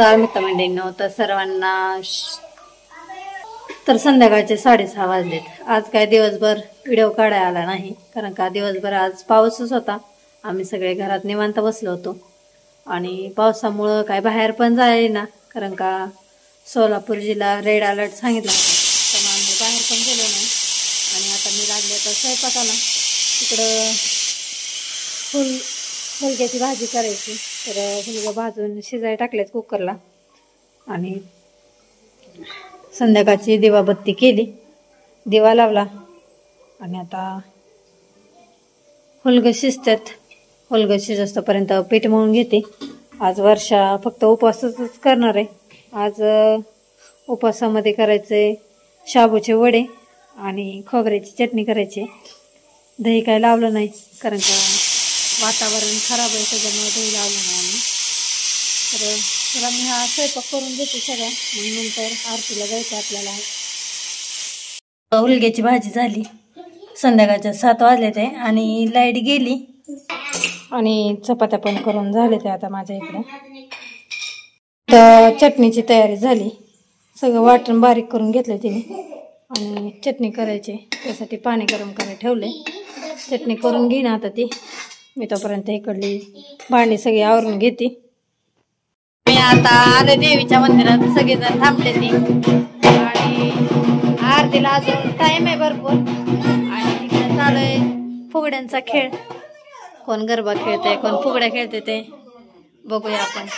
नमस्कार मित्रमंडळींनो, तर सर्वांना तर संध्याकाळचे 6:30 वाजलेत। आज काय दिवसभर व्हिडिओ काढायला आला नाही, कारण का दिवसभर आज पाऊसच होता। आम्ही सगळे घरात निवांत बसलो होतो आणि पावसामुळे काय बाहेर पण जायना, कारण का सोलापूर जिल्हा रेड अलर्ट सांगितला होता, तर आम्ही बाहेर पण गेलो नाही। आणि आता मी लागले तर स्वयंपाकाला, तिकडं हुलग्याची भाजी करायची, तर हुलगा भाजून शिजाय टाकलेत कुकरला आणि संध्याकाळची दिवाबत्ती केली, दिवा लावला आणि आता हुलगं शिजतात। हुलगं शिजस्तोपर्यंत पीठ मळून घेते। आज वर्षा फक्त उपवासच करणार आहे। आज उपवासामध्ये करायचे शाबूचे वडे आणि खोबऱ्याची चटणी करायची। दही काय लावलं नाही, कारण का वातावरण खराब आहे, त्याच्यामुळे दही लावलं नाही आम्ही। तर चला मी हा स्वयंपाक करून देते सगळं, मग नंतर आरतीला जायचं आपल्याला। हुलग्याची भाजी झाली, संध्याकाळच्या 7 वाजले ते आणि लाईट गेली आणि चपात्या पण करून झाले ते आता माझ्या इकडे। तर चटणीची तयारी झाली, सगळं वाटण बारीक करून घेतलं तिने आणि चटणी करायची, त्यासाठी पाणी गरम करायला ठेवले। चटणी करून घेईन आता ती, मी तोपर्यंत इकडली भांडी सगळी आवरून घेते। मी आता आले देवीच्या मंदिरात, सगळेजण थांबले ती आणि आरतीला अजून टाइम आहे भरपूर। आणि इकडे चालू आहे फुगड्यांचा खेळ, कोण गरबा खेळते कोण फुगड्या खेळते ते बघूया आपण।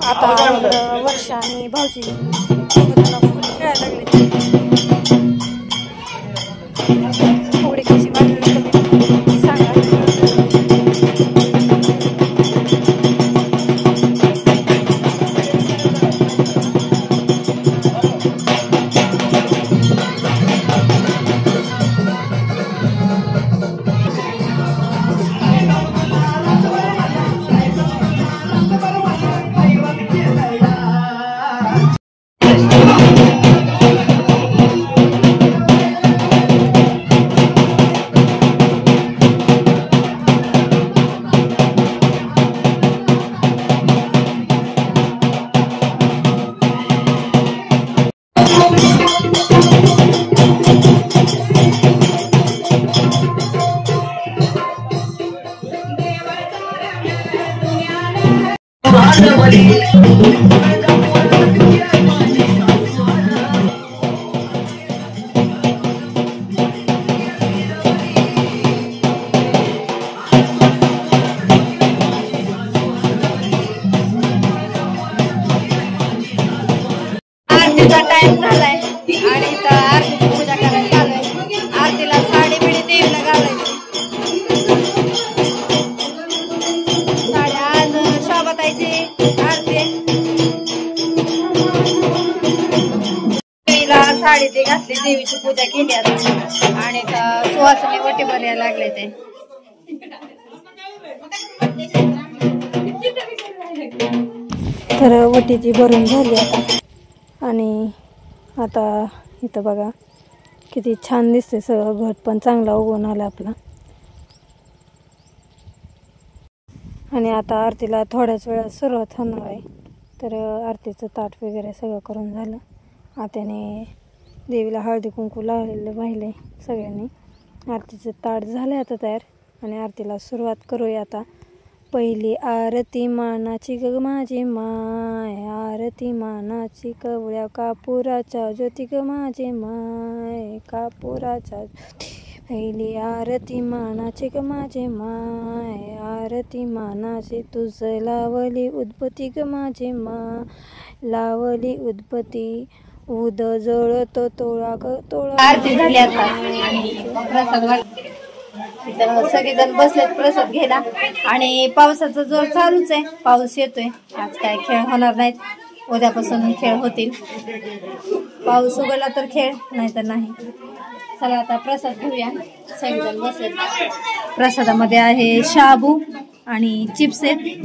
आता वर्षा आणि भाऊजी खेळायला लागले। फुगडी कशी वाटली सांगा। आरतीचा टाइम झालाय आणि इथं आरतीची पूजा करायला चालू आहे। आरतीला साडी बिडी देवीला घालायची। साड्या आज शोभाताईची आरती, देवीला साडी ते घातली, देवीची पूजा केली आता आणि सुवासिनी वटी भरायला लागले ते। तर वटीची भरून झाली आता आणि आता इथं बघा किती छान दिसते, सगळं घट पण चांगला उगवून आला आपला। आणि आता आरतीला थोड्याच वेळात सुरुवात होणार आहे। तर आरतीचं ताट वगैरे सगळं करून झालं, आत्याने देवीला हळदी कुंकू लावलेलं पाहिले सगळ्यांनी। आरतीचं ताट झालं आता तयार आणि आरतीला सुरुवात करूया आता। पहिली आरती मानाची ग माझी माय, आरती मानाची कवळ्या कापुराच्या ज्योती ग माझी माय, कापुराच्या ज्योती। पहिली आरती मानाची ग माझी माय, आरती मानाची तुझ लावली उदबत्ती ग माझी माय, लावली उदबत्ती उद जळतो तोळा ग तोळा। आरती झाली आता आणि प्रसाद इथं सगळेजण बसलेत प्रसाद घ्यायला आणि पावसाचा जोर चालूच आहे, पाऊस येतोय। आज काय खेळ होणार नाहीत, उद्यापासून खेळ होतील. पाऊस उघडला तर खेळ, नाहीतर नाही. चला आता प्रसाद घेऊया. सगळेजण बसले. प्रसादामध्ये आहे शाबू आणि चिप्स आहेत.